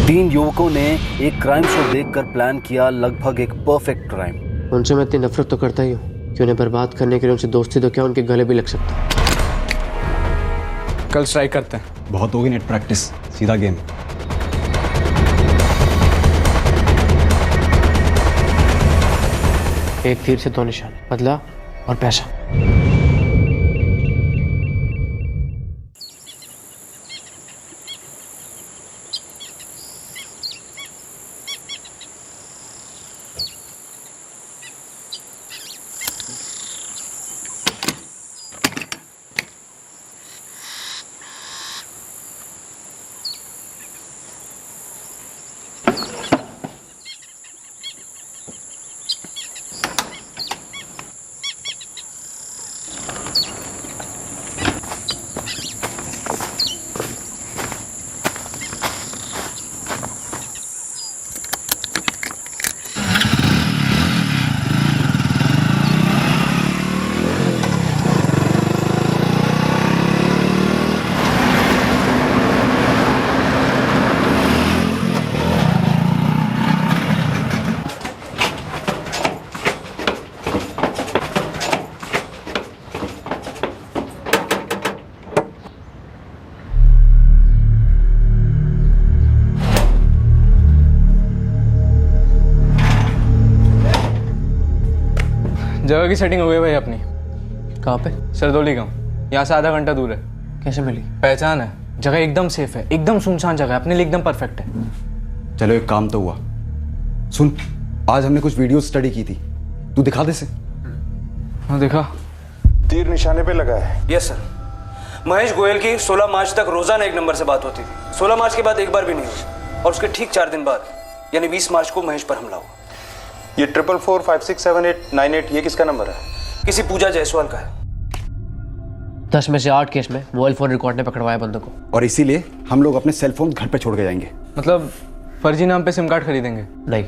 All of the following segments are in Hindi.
तीन युवकों ने एक क्राइम शो देखकर प्लान किया लगभग एक परफेक्ट क्राइम। उनसे मैं इतनी नफरत तो करता ही हूँ कि उन्हें बर्बाद करने के लिए उनसे दोस्ती तो क्या उनके गले भी लग सकता। कल स्ट्राइक करते हैं। बहुत होगी नेट प्रैक्टिस, सीधा गेम। एक तीर से दो निशान, बदला और पैसा। जगह की सेटिंग हो गई भाई अपनी। कहाँ पे? सरदौली गांव, यहाँ से आधा घंटा दूर है। कैसे मिली? पहचान है, जगह एकदम सेफ है, एकदम सुनसान जगह है, अपने लिए एकदम परफेक्ट है। चलो एक काम तो हुआ। सुन, आज हमने कुछ वीडियो स्टडी की थी, तू दिखा दे से। हाँ देखा। तीर निशाने पे लगा है। Yes sir. महेश गोयल की 16 मार्च तक रोजाना एक नंबर से बात होती थी। 16 मार्च के बाद एक बार भी नहीं हुई और उसके ठीक 4 दिन बाद यानी 20 मार्च को महेश पर हमला हुआ। ये 44456789 ये किसका नंबर है? किसी पूजा जायसवाल का है। 10 में से 8 केस में मोबाइल फोन रिकॉर्ड ने पकड़वाया बंदों को। और इसीलिए हम लोग अपने सेल फोन घर पे छोड़ के जाएंगे। मतलब फर्जी नाम पे सिम कार्ड खरीदेंगे? नहीं,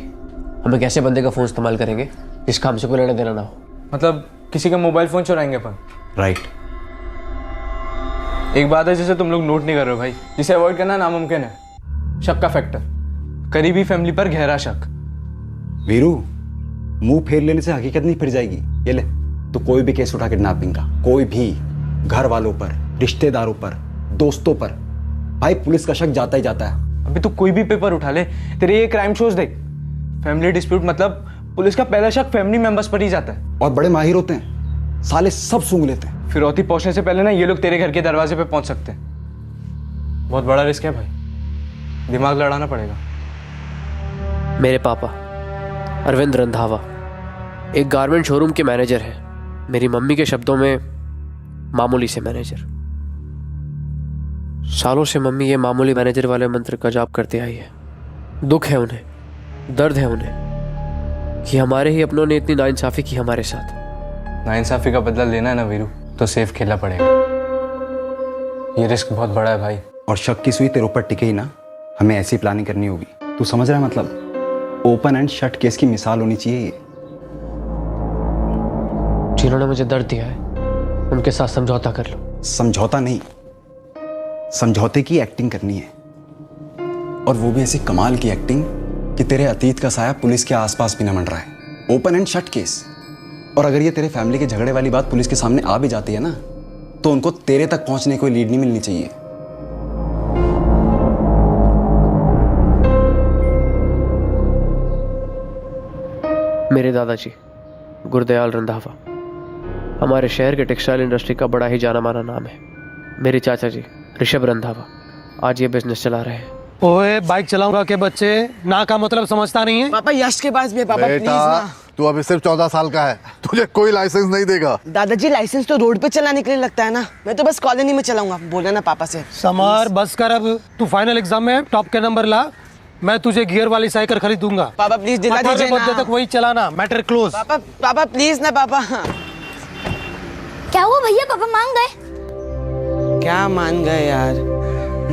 हम एक ऐसे बंदे का फोन इस्तेमाल करेंगे जिसका हमसे कोई लेना देना ना हो। मतलब किसी का मोबाइल फोन चुराएंगे अपन? राइट। एक बात है जिसे तुम लोग नोट नहीं कर रहे हो भाई, जिसे अवॉइड करना नामुमकिन है। शक का फैक्टर, करीबी फैमिली पर गहरा शक। वीरू, मुंह फेर लेने से हकीकत नहीं फिर जाएगी। ये ले, तो कोई भी केस उठा किडनैपिंग का, कोई भी, घर वालों पर, रिश्तेदारों पर, दोस्तों पर, भाई पुलिस का शक जाता ही जाता है। अभी तू कोई भी पेपर उठा ले, तेरे ये क्राइम शोज देख, फैमिली डिस्प्यूट मतलब पुलिस का पहला शक फैमिली मेंबर्स पर ही जाता है। और बड़े माहिर होते हैं, साले सब सूंघ लेते हैं। फिरौती पहुंचने से पहले ना ये लोग तेरे घर के दरवाजे पे पहुंच सकते हैं। बहुत बड़ा रिस्क है भाई, दिमाग लड़ाना पड़ेगा। मेरे पापा अरविंद रंधावा एक गारमेंट शोरूम के मैनेजर हैं। मेरी मम्मी के शब्दों में मामूली से मैनेजर। सालों से मम्मी ये मामूली मैनेजर वाले मंत्र का जाप करते आई है। दुख है उन्हें, दर्द है उन्हें कि हमारे ही अपनों ने इतनी नाइंसाफी की हमारे साथ। नाइंसाफी का बदला लेना है ना वीरू, तो सेफ खेलना पड़ेगा। ये रिस्क बहुत बड़ा है भाई। और शक की सुई तेरे ऊपर टिके ही ना, हमें ऐसी प्लानिंग करनी होगी। तू समझ रहा है? मतलब ओपन एंड शट केस की मिसाल होनी चाहिए ये। जिन्होंने मुझे दर्द दिया है उनके साथ समझौता कर लो। समझौता नहीं, समझौते की एक्टिंग करनी है, और वो भी ऐसी कमाल की एक्टिंग कि तेरे अतीत का साया पुलिस के आसपास भी न मंडराए। Open and shut case. और अगर ये तेरे फैमिली के झगड़े वाली बात पुलिस के सामने आ भी जाती है ना, तो उनको तेरे तक पहुंचने की कोई लीड नहीं मिलनी चाहिए। मेरे दादाजी गुरदयाल रंधावा हमारे शहर के टेक्सटाइल इंडस्ट्री का बड़ा ही जाना माना नाम है। मेरे चाचा जी ऋषभ रंधावा आज ये बिजनेस चला रहे हैं। ओए बाइक चलाऊंगा के बच्चे ना का मतलब समझता नहीं है। पापा यश के पास भी है पापा, प्लीज ना। तू अभी सिर्फ 14 साल का है, तुझे कोई लाइसेंस नहीं देगा। दादाजी लाइसेंस तो रोड पे चलाने के लिए लगता है ना, मैं तो बस कॉलोनी में चलाऊंगा। बोले ना पापा से। समार बस कर, अब तू फाइनल एग्जाम में टॉप के नंबर ला, मैं तुझे गियर वाली साइकिल खरीदूंगा। पापा प्लीज दिला दीजिए ना। तक वही चलाना, मैटर क्लोज। पापा प्लीज ना पापा। क्या हुआ भैया, पापा मान गए? क्या मान गए यार,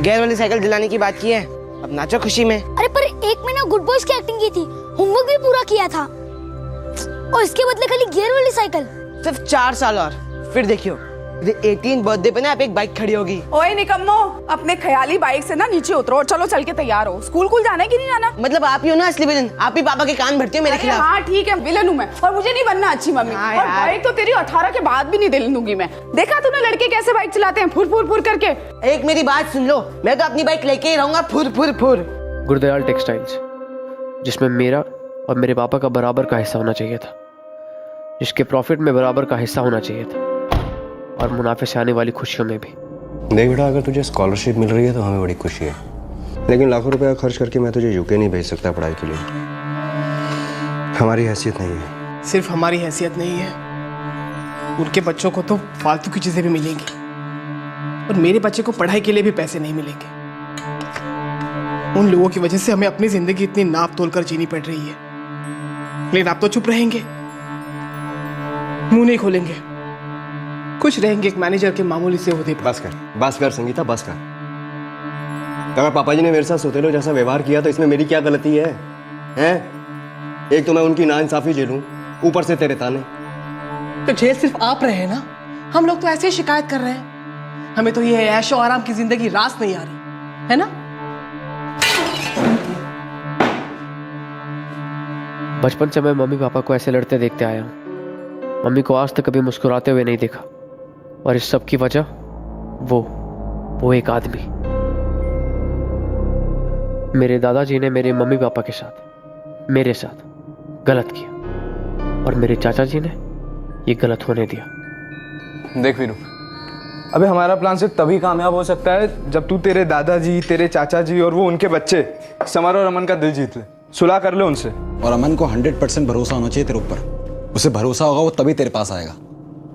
गियर वाली साइकिल दिलाने की बात की है, अब नाचो खुशी में। अरे पर एक महीना गुड बॉयज की एक्टिंग की थी, होमवर्क भी पूरा किया था और इसके बदले खाली गियर वाली साइकिल। सिर्फ 4 साल और फिर देखियो 18 बर्थडे पे ना आप एक बाइक खड़ी होगी। ओए निकम्मो, अपने ख्याली बाइक से ना नीचे उतरो और चलो चल के तैयार हो। स्कूल जाना है कि नहीं जाना? मतलब आप ही हो ना असली विलन, आप ही पापा के कान भरती हो मेरे खिलाफ। हाँ ठीक है, विलन हूँ मैं और मुझे नहीं बनना अच्छी मम्मी। हाँ और यार। बाइक तो तेरी 18 के बाद भी नहीं दिल दूंगी मैं। देखा तूने लड़के कैसे बाइक चलाते हैं, फुर फुर फुर करके। एक मेरी बात सुन लो, मैं तो अपनी बाइक लेके ही रहूंगा, फुर फुर फुर। गुरदयाल टेक्सटाइल्स, जिसमें मेरा और मेरे पापा का बराबर का हिस्सा होना चाहिए था, जिसके प्रॉफिट में बराबर का हिस्सा होना चाहिए था, और मुनाफे से आने वाली खुशियों में भी। देख बेटा, अगर तुझे स्कॉलरशिप मिल रही है तो हमें बड़ी खुशी है, लेकिन लाखों रुपया खर्च करके मैं तुझे यूके नहीं भेज सकता पढ़ाई के लिए। हमारी हैसियत नहीं है। सिर्फ हमारी हैसियत नहीं है, उनके बच्चों को तो फालतू की चीजें भी मिलेंगी और मेरे बच्चे को पढ़ाई के लिए भी पैसे नहीं मिलेंगे। उन लोगों की वजह से हमें अपनी जिंदगी इतनी नाप तोल कर जीनी पड़ रही है, लेकिन आप तो चुप रहेंगे, मुंह नहीं खोलेंगे, कुछ रहेंगे एक मैनेजर के मामूली से ओहदे पर। बस कर संगीता, बस कर। अगर पापा जी ने मेरे साथ सोतेलो जैसा व्यवहार किया तो इसमें मेरी क्या गलती है? हैं? एक तो मैं उनकी नाइंसाफी झेलूं, ऊपर से तेरे ताने। तो झेल सिर्फ आप रहे हैं ना, हम लोग तो ऐसे ही शिकायत कर रहे हैं। हमें तो ये ऐशो आराम की जिंदगी रास नहीं आ रही है ना। बचपन से मैं मम्मी पापा को ऐसे लड़ते देखते आया हूँ। मम्मी को आज तक कभी मुस्कुराते हुए नहीं देखा, और इस सब की वजह वो एक आदमी। मेरे दादाजी ने मेरे मम्मी पापा के साथ, मेरे साथ गलत किया, और मेरे चाचा जी ने ये गलत होने दिया। देख वीरू, अबे हमारा प्लान सिर्फ तभी कामयाब हो सकता है जब तू तेरे दादाजी, तेरे चाचा जी और वो उनके बच्चे समर और अमन का दिल जीत ले, सुलह कर ले उनसे। और अमन को 100% भरोसा होना चाहिए तेरे ऊपर। उसे भरोसा होगा वो तभी तेरे पास आएगा,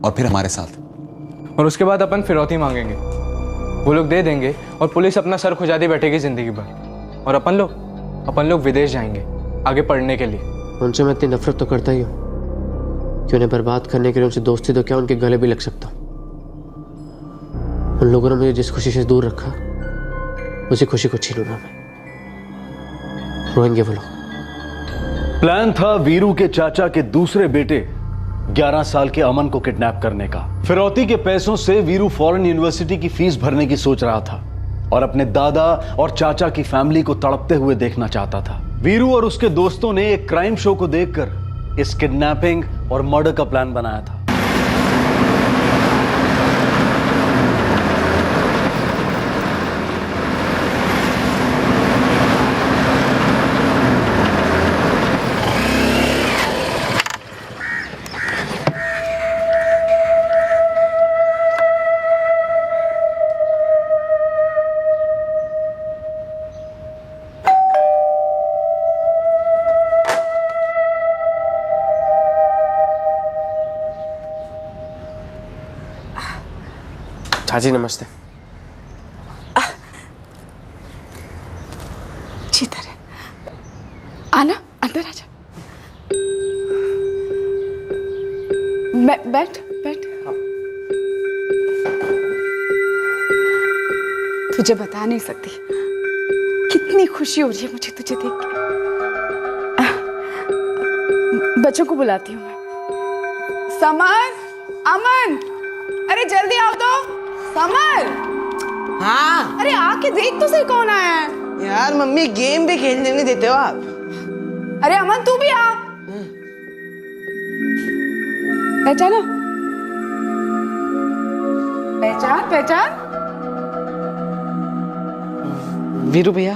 और फिर हमारे साथ। और उसके बाद अपन फिरौती मांगेंगे, वो लोग दे देंगे और पुलिस अपना सर खुजाती बैठेगी जिंदगी भर, और अपन लोग विदेश जाएंगे आगे पढ़ने के लिए। उनसे मैं इतनी नफरत तो करता ही हूँ कि उन्हें बर्बाद करने के लिए उनसे दोस्ती तो क्या उनके गले भी लग सकता हूँ। उन लोगों ने मुझे जिस खुशी से दूर रखा, उसी खुशी को छीनूंगा मैं। रोएंगे वो लोग। प्लान था वीरू के चाचा के दूसरे बेटे 11 साल के अमन को किडनैप करने का। फिरौती के पैसों से वीरू फॉरेन यूनिवर्सिटी की फीस भरने की सोच रहा था और अपने दादा और चाचा की फैमिली को तड़पते हुए देखना चाहता था। वीरू और उसके दोस्तों ने एक क्राइम शो को देखकर इस किडनैपिंग और मर्डर का प्लान बनाया था। चाची नमस्ते। चितर आना, अंदर आ जा। बैठ। तुझे बता नहीं सकती कितनी खुशी हो रही है मुझे तुझे देख के। बच्चों को बुलाती हूँ मैं। समर, अमन, अरे जल्दी आओ तो। समर। हाँ। अरे आके देख तो सही कौन आया है। यार मम्मी गेम भी खेलने नहीं देते हो आप। अरे अमन तू भी आ। पहचाना? पहचान। वीरू भैया।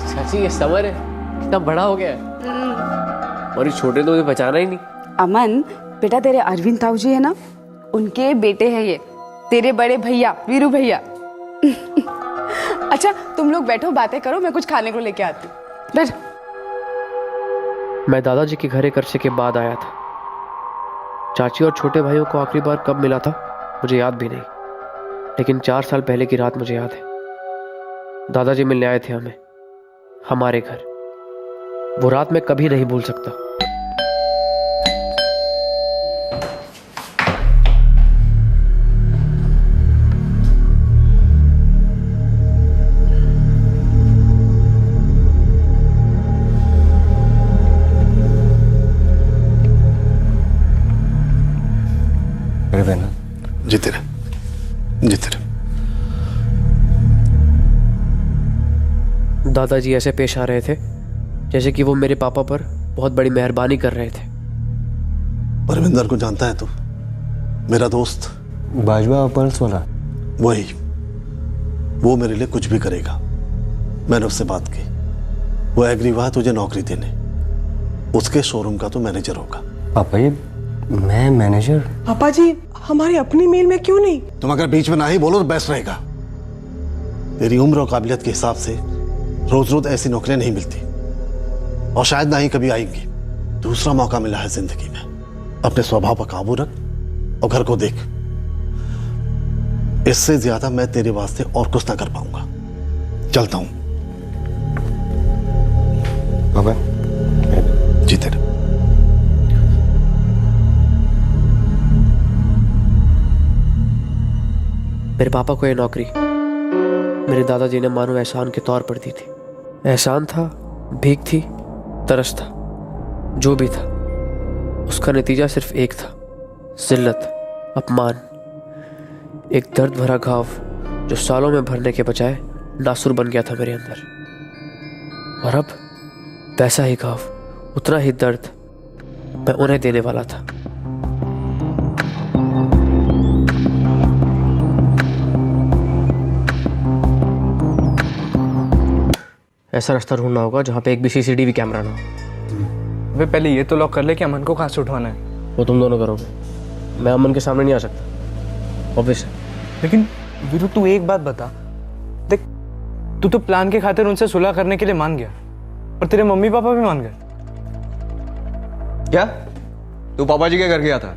चाची ये समर है, कितना बड़ा हो गया है, और ये छोटे तो मुझे पहचाना ही नहीं। अमन बेटा, तेरे अरविंद ताऊ जी है ना, उनके बेटे हैं ये, तेरे बड़े भैया वीरू भैया। अच्छा तुम लोग बैठो, बातें करो, मैं कुछ खाने को लेके आती हूँ। बैठ। मैं दादाजी के घर एक अरसे के बाद आया था। चाची और छोटे भाइयों को आखिरी बार कब मिला था मुझे याद भी नहीं, लेकिन 4 साल पहले की रात मुझे याद है। दादाजी मिलने आए थे हमें, हमारे घर। वो रात मैं कभी नहीं भूल सकता। जीते रहे, जीते रहे। दादाजी ऐसे पेश आ रहे थे जैसे कि वो मेरे पापा पर बहुत बड़ी मेहरबानी कर रहे थे। परविंदर को जानता है तू? मेरा दोस्त बाजवा पर्स वाला। वही, वो मेरे लिए कुछ भी करेगा। मैंने उससे बात की, वो एग्री हुआ तुझे नौकरी देने। उसके शोरूम का तो मैनेजर होगा। पापा जी, मैं मैनेजर? पापा जी, हमारी अपनी मेल में क्यों नहीं? तुम अगर बीच में ना ही बोलो तो बेस्ट रहेगा। तेरी उम्र और काबिलियत के हिसाब से रोज रोज ऐसी नौकरियां नहीं मिलती, और शायद ना ही कभी आएंगी। दूसरा मौका मिला है जिंदगी में। अपने स्वभाव पर काबू रख और घर को देख। इससे ज्यादा मैं तेरे वास्ते और कुछ ना कर पाऊंगा। चलता हूं। पापा जीते रहे। मेरे पापा को ये नौकरी मेरे दादाजी ने मानो एहसान के तौर पर दी थी। एहसान था, भीख थी, तरस था, जो भी था उसका नतीजा सिर्फ एक था, जिल्लत, अपमान, एक दर्द भरा घाव जो सालों में भरने के बजाय नासुर बन गया था मेरे अंदर। और अब वैसा ही घाव, उतना ही दर्द मैं उन्हें देने वाला था। ऐसा रास्ता ढूंढना होगा जहाँ पे एक भी सीसीटीवी कैमरा ना हो। वे पहले ये तो लॉक कर ले कि अमन को कहाँ से उठवाना है। वो तुम दोनों करोगे, मैं अमन के सामने नहीं आ सकता, ऑब्वियस है। लेकिन वीरू, तू एक बात बता, देख तू तो प्लान के खातिर उनसे सुलह करने के लिए मान गया, और तेरे मम्मी पापा भी मान गए। क्या तू पापा जी के घर गया था?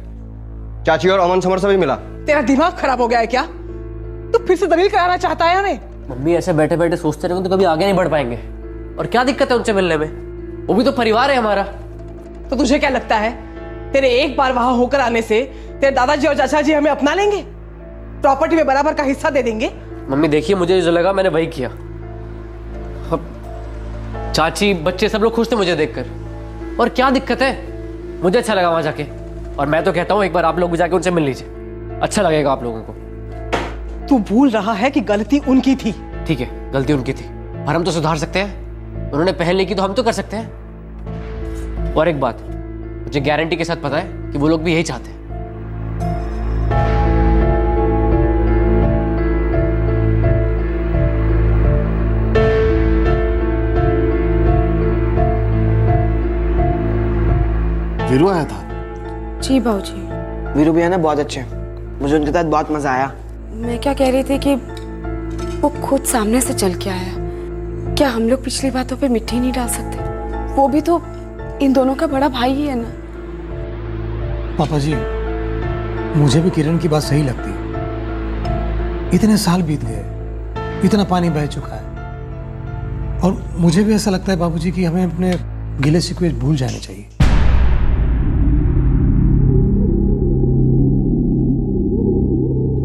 चाची और अमन समर से भी मिला? तेरा दिमाग खराब हो गया है क्या? तू फिर से दलील कराना चाहता है हमें? मम्मी ऐसे बैठे बैठे सोचते रहोगे तो कभी आगे नहीं बढ़ पाएंगे। और क्या दिक्कत है उनसे मिलने में? वो भी तो परिवार है हमारा। तो तुझे क्या लगता है तेरे एक बार वहां होकर आने से तेरे दादाजी और चाचा जी हमें अपना लेंगे, प्रॉपर्टी में बराबर का हिस्सा दे देंगे? मम्मी देखिए, मुझे जो लगा मैंने वही किया। अब चाची, बच्चे सब लोग खुश थे मुझे देखकर। और क्या दिक्कत है? मुझे अच्छा लगा वहां जाके, और मैं तो कहता हूँ एक बार आप लोग भी जाके उनसे मिल लीजिए, अच्छा लगेगा आप लोगों को। तू भूल रहा है कि गलती उनकी थी। ठीक है, गलती उनकी थी, और हम तो सुधार सकते हैं। उन्होंने पहले की तो हम तो कर सकते हैं। और एक बात मुझे गारंटी के साथ पता है कि वो लोग भी यही चाहते हैं। वीरू आया था? जी बाबूजी। वीरू भैया ना बहुत अच्छे हैं, मुझे उनके साथ बहुत मजा आया। मैं क्या कह रही थी कि वो खुद सामने से चल के आया। क्या हम लोग पिछली बातों पे मिट्टी नहीं डाल सकते? वो भी तो इन दोनों का बड़ा भाई ही है ना। पापा जी, मुझे भी किरण की बात सही लगती है। इतने साल बीत गए, इतना पानी बह चुका है, और मुझे भी ऐसा लगता है बाबूजी कि हमें अपने गिले शिकवे भूल जाने चाहिए।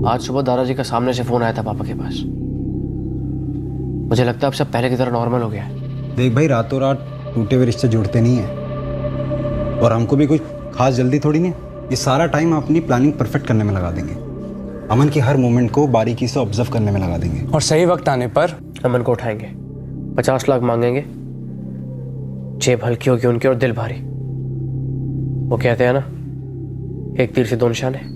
आज सुबह दादाजी का सामने से फोन आया था पापा के पास। मुझे लगता है अब सब पहले की तरह नॉर्मल हो गया है। देख भाई, रातों रात टूटे हुए रिश्ते जुड़ते नहीं हैं, और हमको भी कोई खास जल्दी थोड़ी नहीं। ये सारा टाइम अपनी प्लानिंग परफेक्ट करने में लगा देंगे, अमन की हर मोमेंट को बारीकी से ऑब्जर्व करने में लगा देंगे, और सही वक्त आने पर अमन को उठाएंगे, 50 लाख मांगेंगे, जेब हल्की होगी उनकी और दिल भारी। वो कहते हैं ना, एक तीर से दो निशाने।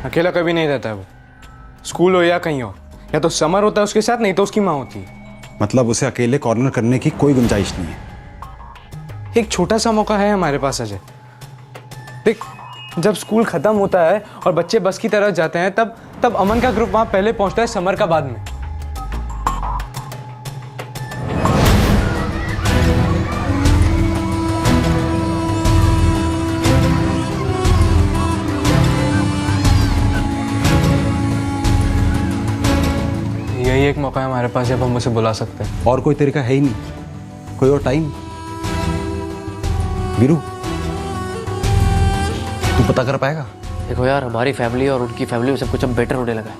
अकेला कभी नहीं रहता है वो, स्कूल हो या कहीं हो। या तो समर होता है उसके साथ, नहीं तो उसकी माँ होती है। मतलब उसे अकेले कॉर्नर करने की कोई गुंजाइश नहीं है। एक छोटा सा मौका है हमारे पास अजय। देख, जब स्कूल खत्म होता है और बच्चे बस की तरफ जाते हैं, तब अमन का ग्रुप वहां पहले पहुंचता है, समर का बाद में। यही एक मौका है हमारे पास जब हम उसे बुला सकते हैं। और कोई तरीका है ही नहीं, कोई और टाइम। वीरू, तू पता कर पाएगा? देखो यार, हमारी फैमिली और उनकी फैमिली में सब कुछ अब बेटर होने लगा है,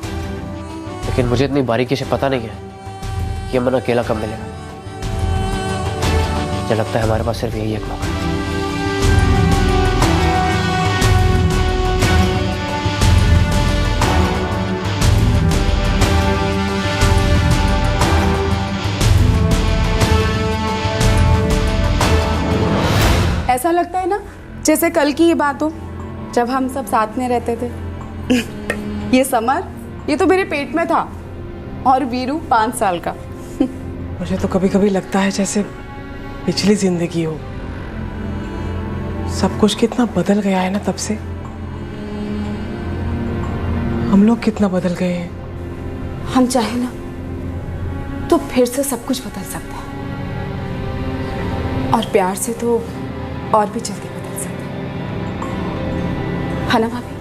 लेकिन मुझे इतनी बारीकी से पता नहीं है कि अमन अकेला कब मिलेगा। मुझे लगता है हमारे पास सिर्फ यही एक मौका है। ऐसा लगता है ना जैसे कल की ये बात हो जब हम सब साथ में रहते थे। ये समर, ये तो मेरे पेट में था, और वीरू 5 साल का। मुझे तो कभी कभी लगता है जैसे पिछली जिंदगी हो। सब कुछ कितना बदल गया है ना तब से। हम लोग कितना बदल गए हैं। हम चाहे ना तो फिर से सब कुछ बदल सकते हैं, और प्यार से तो और भी जल्दी बदल सकते हैं, है ना भाभी?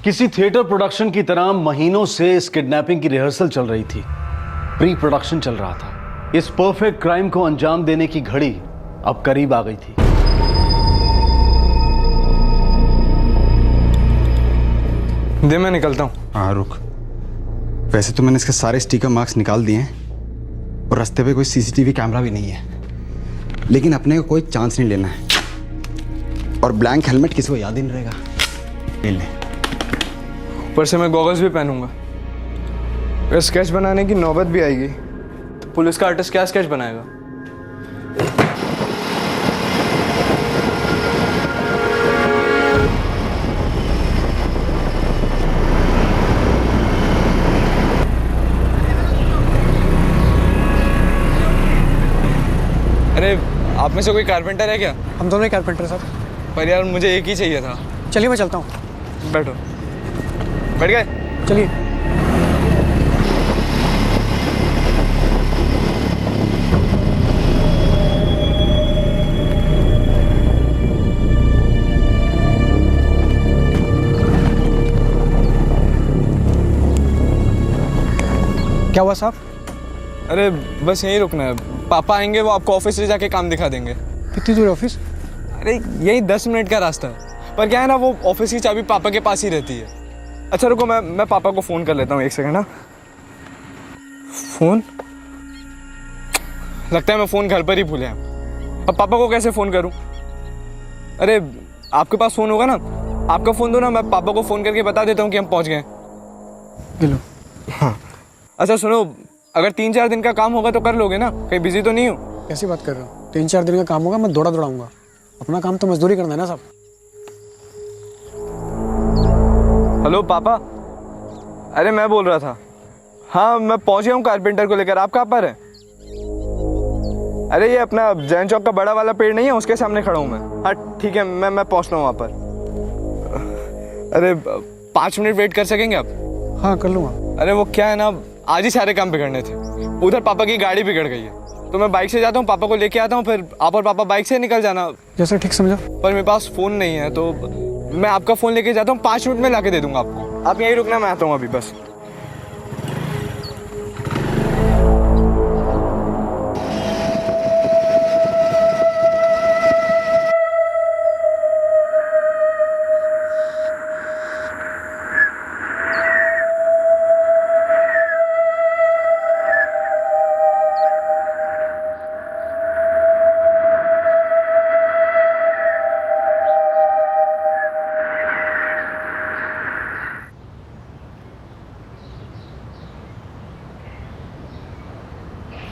किसी थिएटर प्रोडक्शन की तरह महीनों से इस किडनैपिंग की रिहर्सल चल रही थी, प्री प्रोडक्शन चल रहा था। इस परफेक्ट क्राइम को अंजाम देने की घड़ी अब करीब आ गई थी। दे, मैं निकलता हूँ। हाँ रुक, वैसे तो मैंने इसके सारे स्टिकर मार्क्स निकाल दिए हैं और रास्ते पे कोई सीसीटीवी कैमरा भी नहीं है, लेकिन अपने को कोई चांस नहीं लेना है। और ब्लैंक हेलमेट किसी को याद ही नहीं रहेगा। ले ऊपर से मैं गॉगल्स भी पहनूंगा। अगर स्केच बनाने की नौबत भी आएगी तो पुलिस का आर्टिस्ट क्या स्केच बनाएगा? अरे, आप में से कोई कारपेंटर है क्या? हम दोनों ही कारपेंटर साहब। पर यार मुझे एक ही चाहिए था। चलिए मैं चलता हूँ। बैठो। बैठ गए? चलिए। क्या हुआ साहब? अरे बस यहीं रुकना है, पापा आएंगे, वो आपको ऑफिस ले जाके काम दिखा देंगे। कितनी दूर ऑफिस? अरे यही 10 मिनट का रास्ता है, पर क्या है ना, वो ऑफिस की चाबी पापा के पास ही रहती है। अच्छा रुको, मैं पापा को फ़ोन कर लेता हूँ, 1 सेकंड ना। फ़ोन? लगता है मैं फ़ोन घर पर ही भूले हैं। अब पापा को कैसे फ़ोन करूँ? अरे आपके पास फ़ोन होगा ना, आपका फ़ोन दो ना, मैं पापा को फ़ोन करके बता देता हूँ कि हम पहुँच गए। हेलो। हाँ अच्छा सुनो, अगर 3-4 दिन का काम होगा तो कर लोगे ना? कहीं बिजी तो नहीं हो? कैसी बात कर रहे हो? 3-4 दिन का काम होगा, मैं दौड़ाऊंगा। अपना काम तो मजदूरी करना है ना साहब। हेलो पापा, अरे मैं बोल रहा था, हाँ मैं पहुंच गया हूँ कारपेंटर को लेकर। आप कहाँ पर हैं? अरे ये अपना जैन चौक का बड़ा वाला पेड़ नहीं है, उसके सामने खड़ा हूँ मैं। हाँ ठीक है, मैं पहुँचता हूँ वहाँ पर। अरे 5 मिनट वेट कर सकेंगे आप? हाँ कर लूँगा। अरे वो क्या है ना, आज ही सारे काम बिगड़ने थे। उधर पापा की गाड़ी बिगड़ गई है, तो मैं बाइक से जाता हूँ, पापा को लेके आता हूँ, फिर आप और पापा बाइक से निकल जाना। जैसा ठीक समझा। पर मेरे पास फ़ोन नहीं है, तो मैं आपका फ़ोन लेके जाता हूँ, 5 मिनट में लाके दे दूंगा आपको। आप यहीं रुकना, मैं आता हूँ अभी बस।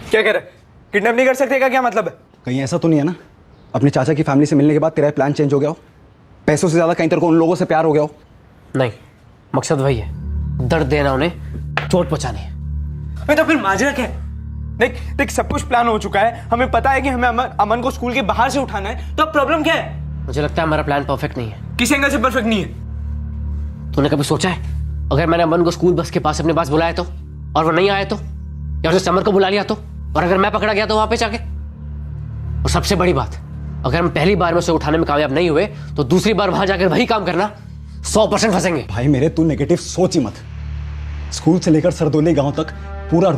क्या कह रहे? किडनैप नहीं कर सकते का क्या मतलब है? कहीं ऐसा तो नहीं है ना अपने चाचा की फैमिली से मिलने के बाद तेरा प्लान चेंज हो गया हो? पैसों से ज्यादा कहीं तेरे को उन लोगों से प्यार हो गया हो? नहीं, मकसद वही है, दर्द देना, उन्हें चोट पहुंचानी है। तो फिर माजरा क्या है? देख देख, सब कुछ प्लान हो चुका है, हमें पता है कि हमें अमन को स्कूल के बाहर से उठाना है, तो अब प्रॉब्लम क्या है? मुझे लगता है हमारा प्लान परफेक्ट नहीं है। किस एंगल से परफेक्ट नहीं है? तूने कभी सोचा है अगर मैंने अमन को स्कूल बस के पास अपने पास बुलाया तो, और वो नहीं आया तो, या उसे समर को बुला लिया तो, और अगर मैं पकड़ा गया तो वहां पे जाके? और सबसे बड़ी बात, अगर हम पहली बार में उसे उठाने में कामयाब नहीं हुए तो दूसरी बार वहां जाकर वही काम करना, 100% फंसेंगे। भाई मेरे, तू नेगेटिव सोच ही मत। स्कूल से लेकर सरदोली गांव तक पूरा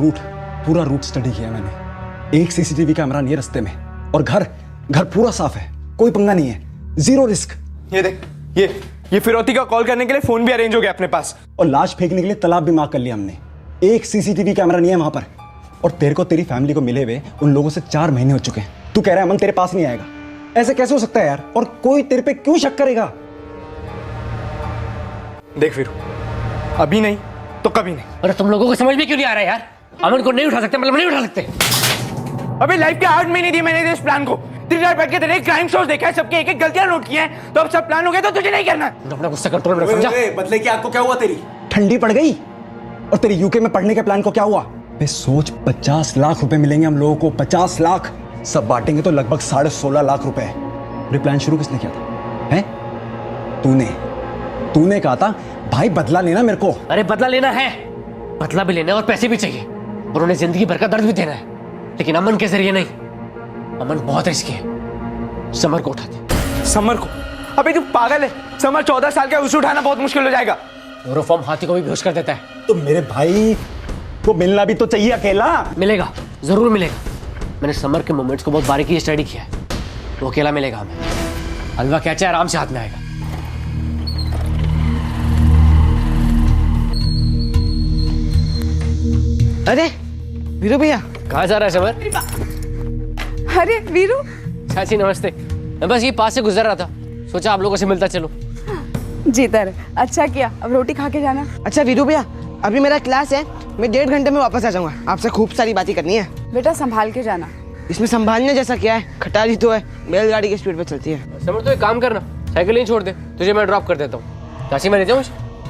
रूट स्टडी किया मैंने। एक सीसीटीवी कैमरा नहीं है रास्ते में, और घर पूरा साफ है, कोई पंगा नहीं है, जीरो रिस्क। ये देख, ये फिरौती का कॉल करने के लिए फोन भी अरेंज हो गया अपने पास, और लाश फेंकने के लिए तालाब भी मार्क कर लिया हमने। एक सीसीटीवी कैमरा नहीं है वहां पर, और तेरे को तेरी फैमिली को मिले हुए उन लोगों से 4 महीने हो चुके हैं। तू कह रहा है अमन तेरे पास नहीं आएगा? ऐसे कैसे हो सकता है यार? और कोई तेरे पे क्यों शक करेगा? देख वीरू, अभी नहीं तो कभी नहीं। अरे तुम लोगों को समझ में क्यों नहीं आ रहा है यार? अमन को नहीं उठा सकते मतलब नहीं उठा सकते। अबे लाइफ के 8 महीने दिए मैंने इस प्लान को। 3 रात बैठ के तेरे क्राइम शोज देखा है, सबके एक एक गलतियां नोट की हैं, तो अब सब प्लान हो गया तो तुझे नहीं करना। अपना गुस्सा कंट्रोल में रख, समझा? बदले की आग को क्या हुआ? तेरी ठंडी पड़ गई? और तेरी यूके में पढ़ने के प्लान को क्या हुआ? बे सोच, 50 लाख रुपए मिलेंगे हम लोगों को, 50 लाख। सब बांटेंगे तो लगभग 16.5 लाख रुपए। ये प्लान शुरू किसने किया था? हैं? तूने कहा था भाई बदला लेना मेरे को। अरे बदला लेना है, बदला भी लेना है और पैसे भी चाहिए, और उन्हें जिंदगी भर का दर्द भी देना है, लेकिन अमन के जरिए नहीं। अमन बहुत रिस्की है, समर को उठाते। समर को? अबे तू पागल है? समर 14 साल का, उसे उठाना बहुत मुश्किल हो जाएगा। क्लोरोफॉर्म हाथी को भी बेहोश कर देता है। तो मेरे भाई को मिलना भी तो चाहिए अकेला। मिलेगा, जरूर मिलेगा। मैंने समर के मोमेंट्स को बहुत बारीकी से स्टडी किया है, वो अकेला मिलेगा हमें। हलवा क्या चाहे आराम से हाथ में आएगा। अरे वीरू भैया, कहाँ जा रहा है समर? अरे वीरू, चाची नमस्ते। मैं बस ये पास से गुजर रहा था, सोचा आप लोगों से मिलता चलो। जीतर, अच्छा किया, अब रोटी खा के जाना। अच्छा वीरू भैया, अभी मेरा क्लास है, मैं 1.5 घंटे में वापस आ जाऊंगा। आपसे खूब सारी बातें करनी है। बेटा संभाल के जाना। इसमें संभालने जैसा क्या है? खटारी तो है, बैलगाड़ी की स्पीड पे चलती है। समर तो एक काम करना, साइकिल नहीं छोड़ दे, तुझे मैं ड्रॉप कर देता हूँ। चाची मैं ले जाऊँ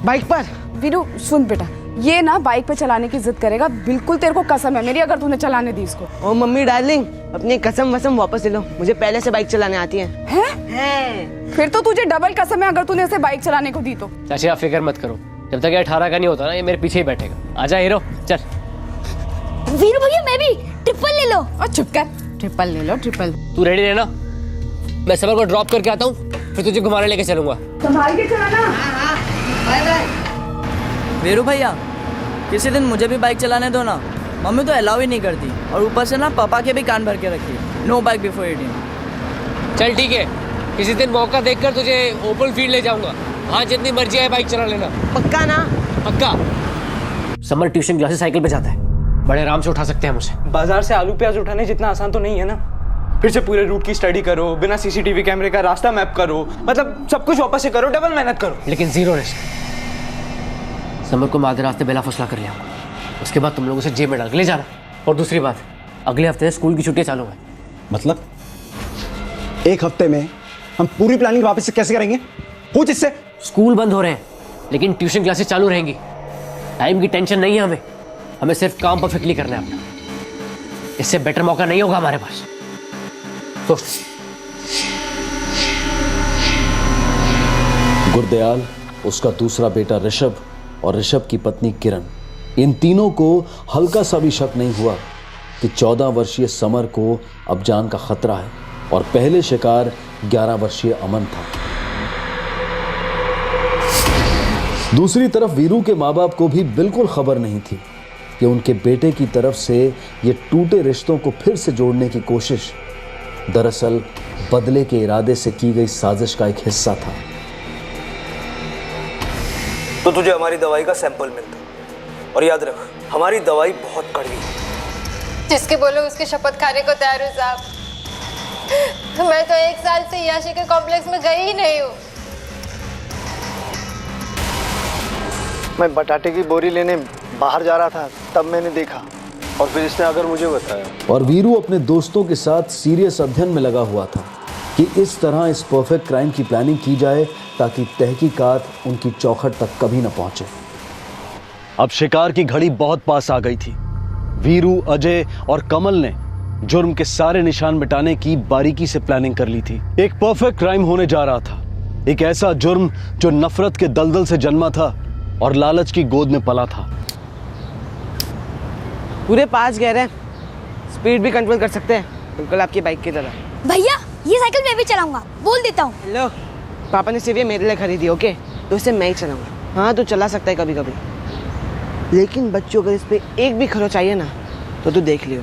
बाइक पर? वीरू सुन बेटा, ये ना बाइक पे चलाने की जिद करेगा, बिल्कुल तेरे को कसम है मेरी अगर तूने चलाने दी इसको। ओ मम्मी डार्लिंग, अपनी कसम वसम वापस ले लो, मुझे पहले से बाइक चलाने आती है। हैं? फिर तो तुझे डबल कसम है अगर तूने इसे बाइक चलाने को दी तो। चाची आप फिक्र मत करो, जब तक ये 18 का नहीं होता ना, ये मेरे पीछे ही बैठेगा। आजा हीरो, चल। वीरू भैया मैं भी ट्रिपल ले लो। और चुप कर, ट्रिपल ले लो, ट्रिपल। तू रेडी रहना, मैं समर को ड्रॉप करके आता हूँ, फिर तुझे घुमाने लेके चलूंगा। संभाल के चलाना। Bye bye. वीरू भैया किसी दिन मुझे भी बाइक चलाने दो ना, मम्मी तो अलाउ ही नहीं करती, और ऊपर से ना पापा के भी कान भर के रखी है, नो बाइक बिफोर 18। चल ठीक है, किसी दिन मौका देखकर तुझे ओपन फील्ड ले जाऊंगा, वहाँ जितनी मर्जी है बाइक चला लेना। पक्का ना? पक्का। समर ट्यूशन क्लासेस साइकिल पे जाता है, बड़े आराम से उठा सकते हैं हम उसे। बाजार से आलू प्याज उठाने जितना आसान तो नहीं है ना। फिर से पूरे रूट की स्टडी करो, बिना सीसीटीवी कैमरे का रास्ता मैप करो, मतलब सब कुछ वापस से करो, डबल मेहनत करो, लेकिन जीरो रिस्क। समर को मैं आधे रास्ते बेला फसला कर लिया, उसके बाद तुम लोगों से जेब में डाल के ले जाना। और दूसरी बात, अगले हफ्ते स्कूल की छुट्टियां चालू है। मतलब 1 हफ्ते में हम पूरी प्लानिंग वापस से कैसे करेंगे? हो जिससे स्कूल बंद हो रहे हैं, लेकिन ट्यूशन क्लासेस चालू रहेंगी। टाइम की टेंशन नहीं है हमें, हमें सिर्फ काम परफेक्टली करना है अपना। इससे बेटर मौका नहीं होगा हमारे पास। तो गुरदयाल, उसका दूसरा बेटा ऋषभ और ऋषभ की पत्नी किरण, इन तीनों को हल्का सा भी शक नहीं हुआ कि 14 वर्षीय समर को अब जान का खतरा है, और पहले शिकार 11 वर्षीय अमन था। दूसरी तरफ वीरू के माँ बाप को भी बिल्कुल खबर नहीं थी कि उनके बेटे की तरफ से ये टूटे रिश्तों को फिर से जोड़ने की कोशिश दरअसल बदले के इरादे से की गई साजिश का एक हिस्सा था। तो तुझे हमारी दवाई का सैंपल मिलता, और याद रख हमारी दवाई बहुत कड़वी है। जिसके बोलो उसके शपथ खाने को तैयार हूँ साहब। मैं तो 1 साल से याशी के कॉम्प्लेक्स में गई ही नहीं हूँ। मैं बटाटे की बोरी लेने बाहर जा रहा था, तब मैंने देखा, और फिर इसने अगर मुझे बताया। और वीरू अपने दोस्तों के साथ सीरियस अध्ययन में लगा हुआ था कि इस तरह इस परफेक्ट क्राइम की प्लानिंग की जाए ताकि तहकीकात उनकी चौखट तक कभी न पहुंचे। अब शिकार की घड़ी बहुत पास आ गई थी। वीरू, अजय और कमल ने जुर्म के सारे निशान मिटाने की बारीकी से प्लानिंग कर ली थी। एक परफेक्ट क्राइम होने जा रहा था, एक ऐसा जुर्म जो नफरत के दलदल से जन्मा था और लालच की गोद में पला था। पूरे 5 गियर हैं, स्पीड भी कंट्रोल कर सकते हैं, बिल्कुल आपकी बाइक की तरह। भैया ये साइकिल मैं भी चलाऊंगा, बोल देता हूँ। हेलो, पापा ने सिर्फ ये मेरे लिए खरीदी, ओके? तो इसे मैं ही चलाऊंगा। हाँ, तू चला सकता है कभी कभी, लेकिन बच्चों अगर इस पे एक भी खरोच चाहिए ना तो तू देख लियो,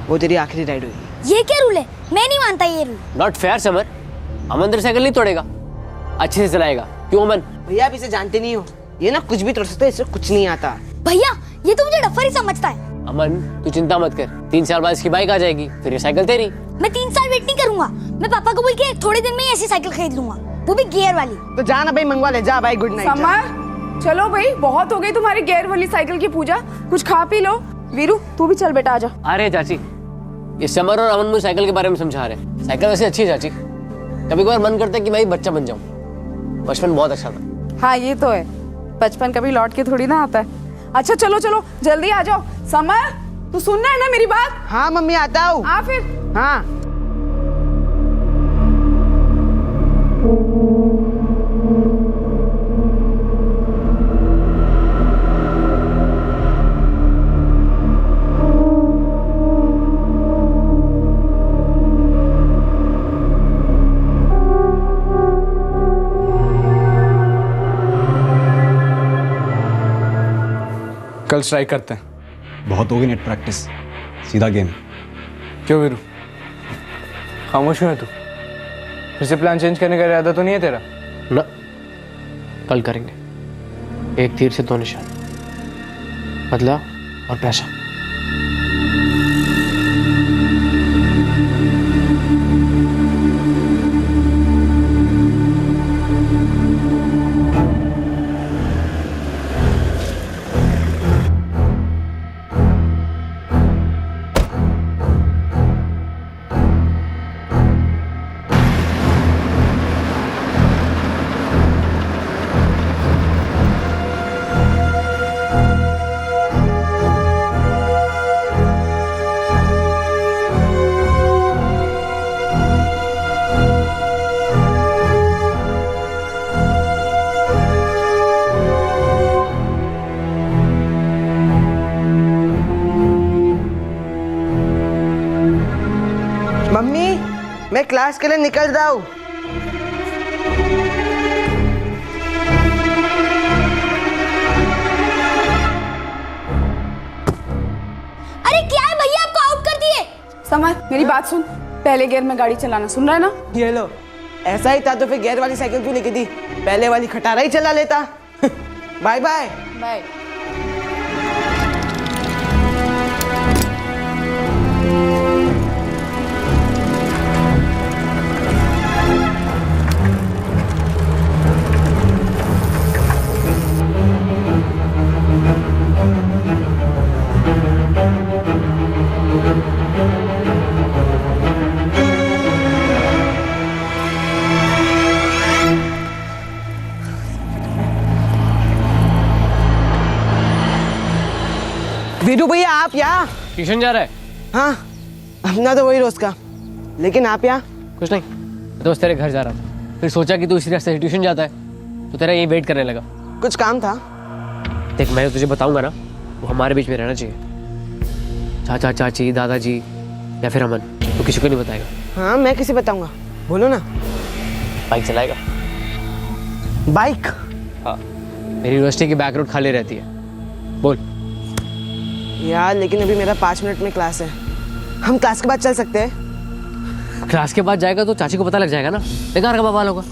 वो तेरी आखिरी राइड होगी। ये क्या रूल है? मैं नहीं मानता ये rule. Not fair Samar. Aman तेरी साइकिल नहीं तोड़ेगा, अच्छे से चलाएगा। क्यों अमन? भैया आप इसे जानते नहीं हो, ये ना कुछ भी तोड़ सकता है, इससे कुछ नहीं आता। भैया ये तो मुझे डफर ही समझता है। अमन तू चिंता मत कर, 3 साल बाद इसकी बाइक आ जाएगी, फिर ये साइकिल तेरी। मैं 3 साल वेट नहीं करूंगा, मैं पापा को बोल के थोड़े दिन में ही ऐसी साइकिल खरीद लूंगा, वो भी गियर वाली। तो जा ना भाई, मंगवा ले, जा भाई, गुड नाइट। समर चलो भाई, बहुत हो गई तुम्हारी गियर वाली साइकिल की पूजा, कुछ खा पी लो। वीरू तू भी चल बेटा, आजा। अरे चाची, ये समर और अमन मुझे साइकिल के बारे में समझा रहे हैं। साइकिल वैसे अच्छी है चाची, कभी कभार मन करता है कि मैं भी बच्चा बन जाऊं। बचपन बहुत अच्छा था। हाँ ये तो है, बचपन कभी लौट के थोड़ी ना आता है। अच्छा चलो चलो जल्दी आ जाओ। समर तू सुनना है ना मेरी बात? हाँ मम्मी, आता हूँ। हाँ फिर। हाँ। कल स्ट्राइक करते हैं। बहुत होगी नेट प्रैक्टिस, सीधा गेम। क्यों वीरू, खामोश क्यों है तू? फिर से प्लान चेंज करने का इरादा तो नहीं है तेरा? ना, कल करेंगे। एक तीर से 2 निशान, बदला और पैसा। मम्मी मैं क्लास के लिए निकल रहा हूँ। अरे क्या है भैया, आपको आउट कर दिए। समर मेरी बात सुन, पहले गियर में गाड़ी चलाना, सुन रहा है ना? ये लो, ऐसा ही था तो फिर गियर वाली साइकिल क्यों लेके दी? पहले वाली खटारा ही चला लेता। Bye bye. बाय। वीरू भैया आप यहाँ? ट्यूशन जा रहा है? हाँ, अपना तो वही रोज का, लेकिन आप यहाँ? कुछ नहीं, मैं तो बस तेरे घर जा रहा था, फिर सोचा कि तू इसी रास्ते से ट्यूशन जाता है तो तेरा यही वेट करने लगा। कुछ काम था? देख मैं तुझे बताऊंगा ना, वो हमारे बीच में रहना चाहिए। चाचा चाची दादाजी या फिर अमन, तो किसी को नहीं बताएगा। हाँ मैं किसे बताऊंगा, बोलो ना। बाइक चलाएगा? बाइक? हाँ, मेरी यूनिवर्सिटी की बैक रोड खाली रहती है। बोल। यार लेकिन अभी मेरा 5 मिनट में क्लास है, हम क्लास के बाद चल सकते हैं? क्लास के बाद जाएगा तो चाची को पता लग जाएगा ना, बेकार का बवाल होगा।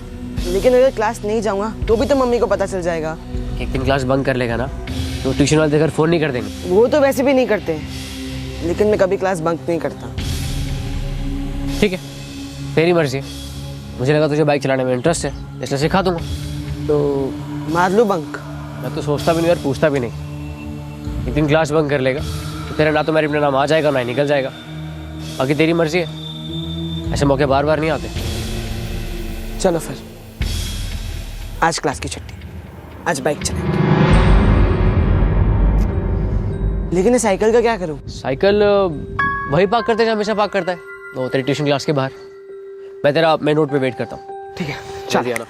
लेकिन अगर क्लास नहीं जाऊंगा तो भी तो मम्मी को पता चल जाएगा। एक दिन क्लास बंक कर लेगा ना तो ट्यूशन वाले देखकर फोन नहीं कर देंगे। वो तो वैसे भी नहीं करते, लेकिन मैं कभी क्लास बंक नहीं करता। ठीक है, तेरी मर्जी है। मुझे लगा तुझे बाइक चलाने में इंटरेस्ट है, इसलिए सिखा दूंगा। तो मार लूं बंक? मैं तो सोचता भी नहीं और पूछता भी नहीं। एक दिन क्लास बंक कर लेगा तो तेरा ना तो मेरे अपना नाम आ जाएगा ना ही निकल जाएगा। बाकी तेरी मर्जी है, ऐसे मौके बार बार नहीं आते। चलो फिर, आज क्लास की छुट्टी, आज बाइक चलाएंगे। लेकिन ये साइकिल का क्या करूं? साइकिल वही पार्क करते हैं जहाँ हमेशा पार्क करता है, वो तेरी ट्यूशन क्लास के बाहर। मैं तेरा मेन रोड पे वेट करता हूँ। ठीक है, जल्दी आना।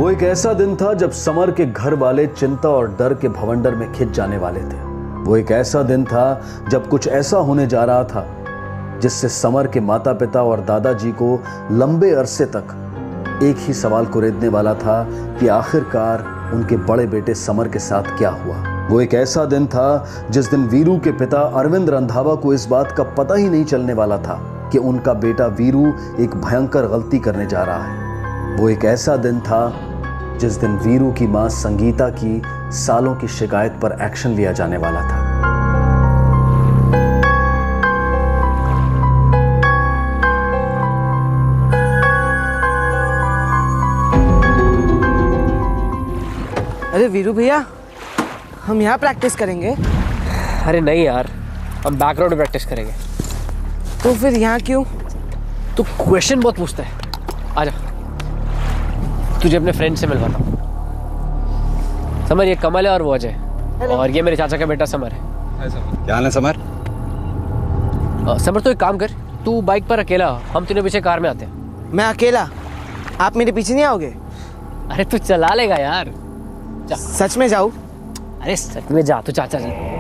एक ऐसा दिन था जब समर के घर वाले चिंता और डर के भवंडर में खिंच जाने वाले थे। वो एक ऐसा दिन था जब कुछ ऐसा होने जा रहा था जिससे समर के माता पिता और दादाजी को लंबे अरसे तक एक ही सवाल कुरेदने वाला था कि आखिरकार उनके बड़े बेटे समर के साथ क्या हुआ। वो एक ऐसा दिन था जिस दिन वीरू के पिता अरविंद रंधावा को इस बात का पता ही नहीं चलने वाला था कि उनका बेटा वीरू एक भयंकर गलती करने जा रहा है। वो एक ऐसा दिन था जिस दिन वीरू की मां संगीता की सालों की शिकायत पर एक्शन लिया जाने वाला था। अरे वीरू भैया, हम यहाँ प्रैक्टिस करेंगे? अरे नहीं यार, हम बैकग्राउंड में प्रैक्टिस करेंगे। तो फिर यहाँ क्यों? तू क्वेश्चन बहुत पूछता है। आजा, तुझे अपने फ्रेंड से मिलवाता हूँ। समर, ये कमल है और वो अजय, और ये मेरे चाचा का बेटा समर है। क्या हाल है समर? समर तो एक काम कर, तू बाइक पर अकेला, हम तीनों पीछे कार में आते हैं। मैं अकेला? आप मेरे पीछे नहीं आओगे? अरे तू चला लेगा यार। सच में जाऊँ? अरे सच में जा, तू चाचा जी।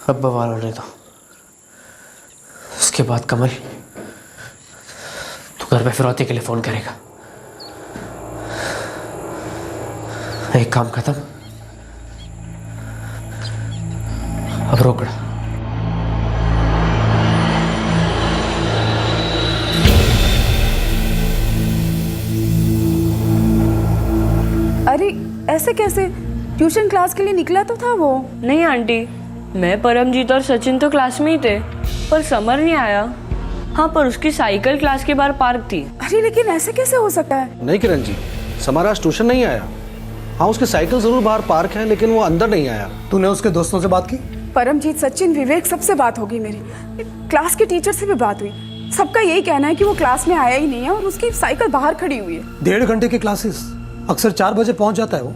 अब बवाल होने दो, उसके बाद कमल तू घर पे फिरौती के लिए फोन करेगा। एक काम खत्म, अब रोकड़ा। अरे ऐसे कैसे? ट्यूशन क्लास के लिए निकला तो था वो। नहीं आंटी, मैं परमजीत और सचिन तो क्लास में ही थे, पर समर नहीं आया। हाँ, पर उसकी साइकिल क्लास के बाहर पार्क थी। अरे लेकिन ऐसे कैसे हो सकता है? नहीं किरण जी, समर आज ट्यूशन नहीं आया। हाँ, उसकी साइकिल जरूर बाहर पार्क है, लेकिन वो अंदर नहीं आया। तूने उसके दोस्तों से बात की? परमजीत, सचिन, विवेक सबसे बात होगी मेरी। क्लास के टीचर से भी बात हुई। सबका यही कहना है कि वो क्लास में आया ही नहीं है और उसकी साइकिल बाहर खड़ी हुई है। 1.5 घंटे की क्लासेस, अक्सर 4 बजे पहुंच जाता है वो।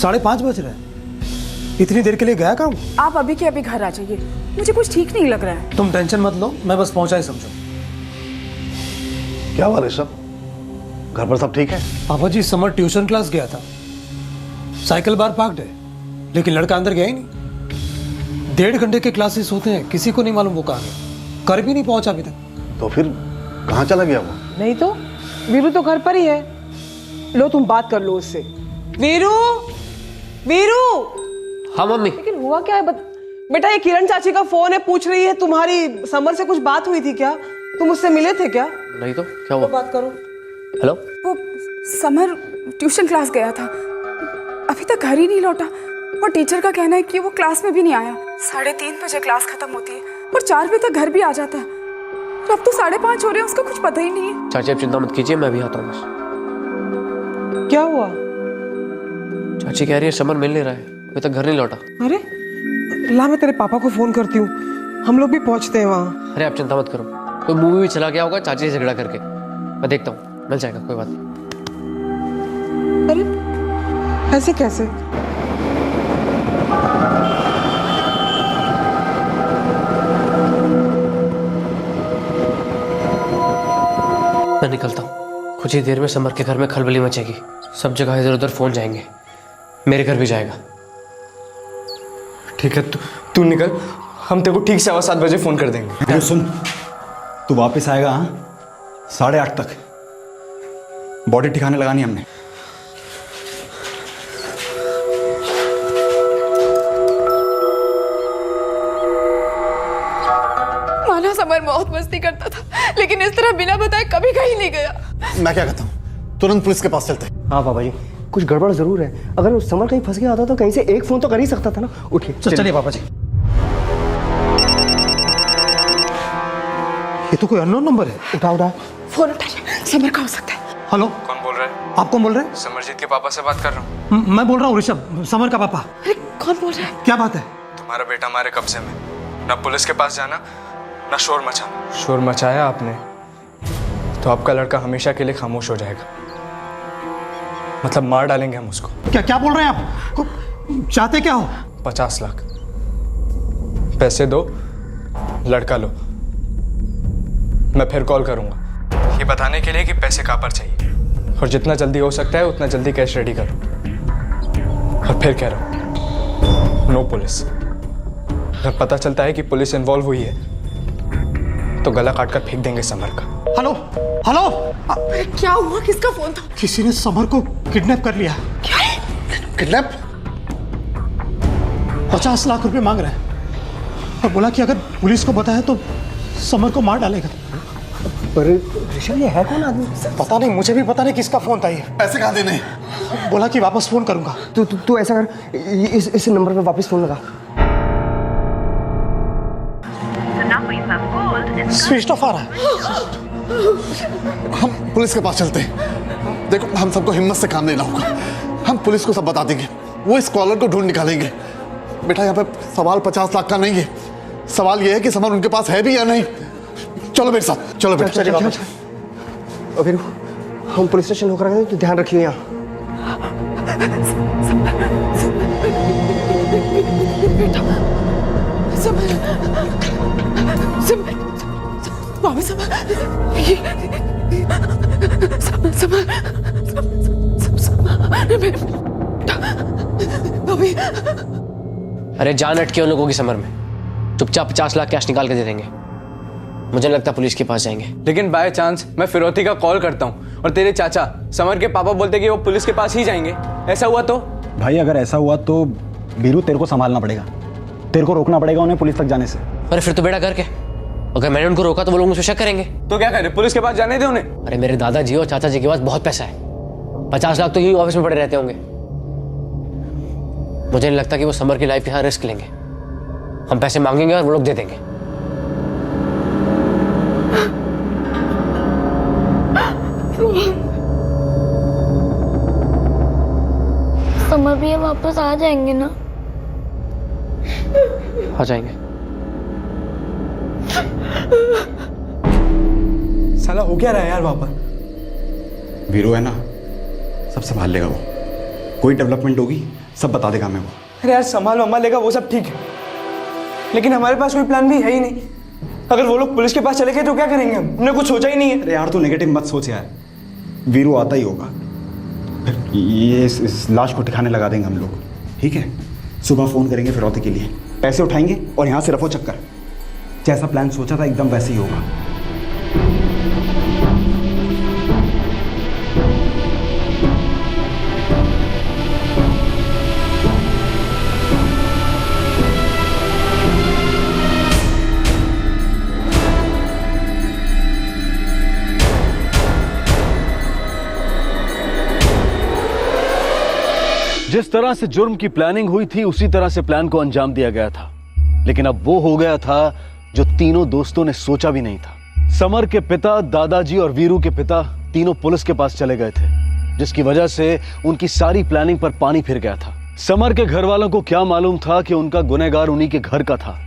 5:30 बज रहे हैं, इतनी देर के लिए गया काम? आप अभी के अभी घर आ जाइए, मुझे कुछ ठीक नहीं लग रहा है। तुम टेंशन मत लो, मैं बस पहुंचा ही समझो। क्या हुआ ऋषभ, घर पर सब ठीक है? पापा जी, समर ट्यूशन क्लास गया था, साइकिल बार पार्क्ड है, लेकिन लड़का अंदर गया ही नहीं। 1.5 घंटे के क्लासेस होते हैं, किसी को नहीं मालूम वो कहाँ गया। घर भी नहीं पहुंचा अभी तक। तो फिर कहाँ चला गया वो? नहीं तो वीरू तो घर पर ही है। लो तुम बात कर लो उससे। वीरू, वीरू। हाँ मम्मी। लेकिन हुआ क्या है? बेटा, ये किरण चाची का फोन है, पूछ रही है तुम्हारी समर से कुछ बात हुई थी क्या? तुम उससे मिले थे क्या? नहीं तो क्या हुआ? तो बात करो। हेलो। वो समर ट्यूशन क्लास गया था, अभी तक घर ही नहीं लौटा और टीचर का कहना है कि वो क्लास में भी नहीं आया। 3:30 बजे क्लास खत्म होती है और 4 बजे तक घर भी आ जाता है। तो अब तो 5:30 हो रहे हैं, उसका कुछ पता ही नहीं है। चाची आप चिंता मत कीजिए, मैं भी आता हूँ बस। क्या हुआ? चाची कह रही है समर मिल नहीं रहा है, अभी तक घर नहीं लौटा। अरे ला, मैं तेरे पापा को फोन करती हूँ, हम लोग भी पहुँचते हैं वहाँ। अरे आप चिंता मत करो, कोई मूवी भी चला गया होगा चाची से झगड़ा करके, मैं देखता हूँ, मिल जाएगा, कोई बात नहीं। अरे ऐसे कैसे? मैं निकलता हूँ, कुछ ही देर में समर के घर में खलबली मचेगी, सब जगह इधर उधर फोन जाएंगे, मेरे घर भी जाएगा। ठीक है, तू निकल, हम तेरे को ठीक 7:15 बजे फोन कर देंगे। अरे सुन, तू वापस आएगा हाँ 8:30 तक। बॉडी ठिकाने लगानी हमने। माना समर बहुत मस्ती करता था, लेकिन इस तरह बिना बताए कभी कहीं नहीं गया। मैं क्या कहता हूँ, तुरंत पुलिस के पास चलते। हाँ पापा जी, कुछ गड़बड़ जरूर है। अगर वो समर कहीं फंस गया होता तो कहीं से एक फोन तो कर ही सकता था ना। उठिए चलिए पापा जी। ये तो कोई अननोन नंबर है। उठा फोन उठाइए, समर का हो सकता है। हेलो, कौन बोल रहा है? आप कौन बोल रहे हैं? समरजीत के पापा से बात कर रहा हूँ। मैं बोल रहा हूँ ऋषभ, समर का पापा। अरे कौन बोल रहा है? क्या बात है? तुम्हारा बेटा हमारे कब्जे में, ना पुलिस के पास जाना ना शोर मचाना। शोर मचाया आपने तो आपका लड़का हमेशा के लिए खामोश हो जाएगा, मतलब मार डालेंगे हम उसको। क्या बोल रहे हैं आप? चाहते क्या हो? 50 लाख पैसे दो, लड़का लो। मैं फिर कॉल करूंगा ये बताने के लिए कि पैसे कहाँ पर चाहिए, और जितना जल्दी हो सकता है उतना जल्दी कैश रेडी करो। और फिर कह रहा हूं, नो पुलिस। अगर पता चलता है कि पुलिस इन्वॉल्व हुई है तो गला काट कर फेंक देंगे समर का। हेलो हेलो, क्या हुआ? किसका फोन था? किसी ने समर को किडनैप कर लिया। क्या? किडनैप? 50 लाख रुपए मांग रहे हैं और बोला कि अगर पुलिस को बताया तो समर को मार डालेगा। पर ऋषभ, ये है कौन आदमी? पता नहीं, मुझे भी पता नहीं किसका फोन था ये। पैसे कहाँ देने? बोला कि वापस फोन करूंगा। तू ऐसा कर, इस नंबर पे वापस फोन लगा। स्विच ऑफ आ रहा है। हम पुलिस के पास चलते हैं। देखो, हम सबको हिम्मत से काम लेना होगा। हम पुलिस को सब बता देंगे, वो इस कॉलर को ढूंढ निकालेंगे। बेटा, यहाँ पे सवाल 50 लाख का नहीं है, सवाल ये है कि समर उनके पास है भी या नहीं। चलो मेरे साथ, चलो बेटा। चलिए बाबा। और फिर हम पुलिस स्टेशन होकर आए तो ध्यान रखिए यहाँ। अरे जान अटके उन लोगों की समर में, चुपचाप 50 लाख कैश निकाल के दे देंगे। मुझे लगता है पुलिस के पास जाएंगे। लेकिन बाय चांस मैं फिरौती का कॉल करता हूँ और तेरे चाचा समर के पापा बोलते कि वो पुलिस के पास ही जाएंगे, ऐसा हुआ तो? भाई अगर ऐसा हुआ तो वीरू तेरे को संभालना पड़ेगा, तेरे को रोकना पड़ेगा उन्हें पुलिस तक जाने से। अरे फिर तो बेड़ा करके, अगर मैंने उनको रोका तो वो लोग मुझे शक करेंगे। तो क्या करें, पुलिस के पास जाने दे उन्हें। अरे मेरे दादाजी और चाचा जी के पास बहुत पैसा है, 50 लाख तो यही ऑफिस में पड़े रहते होंगे। मुझे नहीं लगता कि वो समर की लाइफ के साथ रिस्क लेंगे। हम पैसे मांगेंगे और वो लोग दे देंगे। समर भैया वापस आ जाएंगे ना? आ जाएंगे। साला हो क्या रहा है यार वहां पर? वीरू है ना, सब संभाल लेगा वो। कोई डेवलपमेंट होगी सब बता देगा मैं वो। अरे यार संभाल वंभाल लेगा वो सब ठीक है, लेकिन हमारे पास कोई प्लान भी है ही नहीं। अगर वो लोग पुलिस के पास चले गए तो क्या करेंगे हम? हमने कुछ सोचा ही नहीं है। अरे यार तू नेगेटिव मत सोच यार, वीरू आता ही होगा। फिर ये इस लाश को ठिकाने लगा देंगे हम लोग, ठीक है? सुबह फ़ोन करेंगे फिरौती के लिए, पैसे उठाएंगे और यहाँ से रफो चक्कर। जैसा प्लान सोचा था एकदम वैसे ही होगा। जिस तरह से जुर्म की प्लानिंग हुई थी उसी तरह से प्लान को अंजाम दिया गया था, लेकिन अब वो हो गया था जो तीनों दोस्तों ने सोचा भी नहीं था। समर के पिता, दादाजी और वीरू के पिता तीनों पुलिस के पास चले गए थे, जिसकी वजह से उनकी सारी प्लानिंग पर पानी फिर गया था। समर के घर वालों को क्या मालूम था कि उनका गुनहगार उन्हीं के घर का था,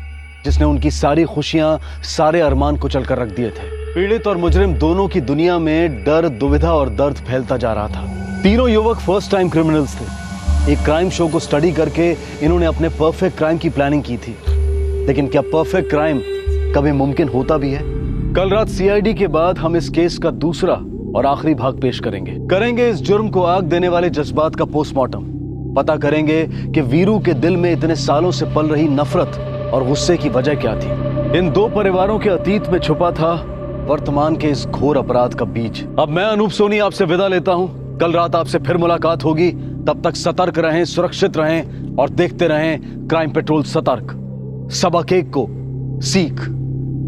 जिसने उनकी सारी खुशियां, सारे अरमान कुचल कर रख दिए थे। पीड़ित और मुजरिम दोनों की दुनिया में डर, दुविधा और दर्द फैलता जा रहा था। तीनों युवक फर्स्ट टाइम क्रिमिनल्स थे। एक क्राइम शो को स्टडी करके इन्होंने अपने परफेक्ट क्राइम की प्लानिंग की थी, लेकिन क्या परफेक्ट क्राइम कभी मुमकिन होता भी है? कल रात सीआईडी के बाद हम इस केस का दूसरा और आखिरी भाग पेश करेंगे इस जुर्म को आग देने वाले जज्बात का पोस्टमार्टम। पता करेंगे कि वीरू के दिल में इतने सालों से पल रही नफरत और गुस्से की वजह क्या थी। इन दो परिवारों के अतीत में छुपा था वर्तमान के इस घोर अपराध का बीज। अब मैं अनूप सोनी आपसे विदा लेता हूं। कल रात आपसे फिर मुलाकात होगी। तब तक सतर्क रहें, सुरक्षित रहें और देखते रहें क्राइम पेट्रोल सतर्क। सबक एक को सीख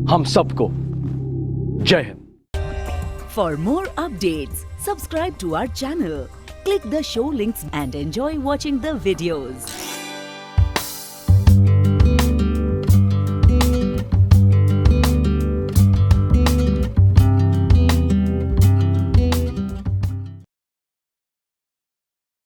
हम सबको। जय Hind. For more updates, subscribe to our channel, click the show links and enjoy watching the videos.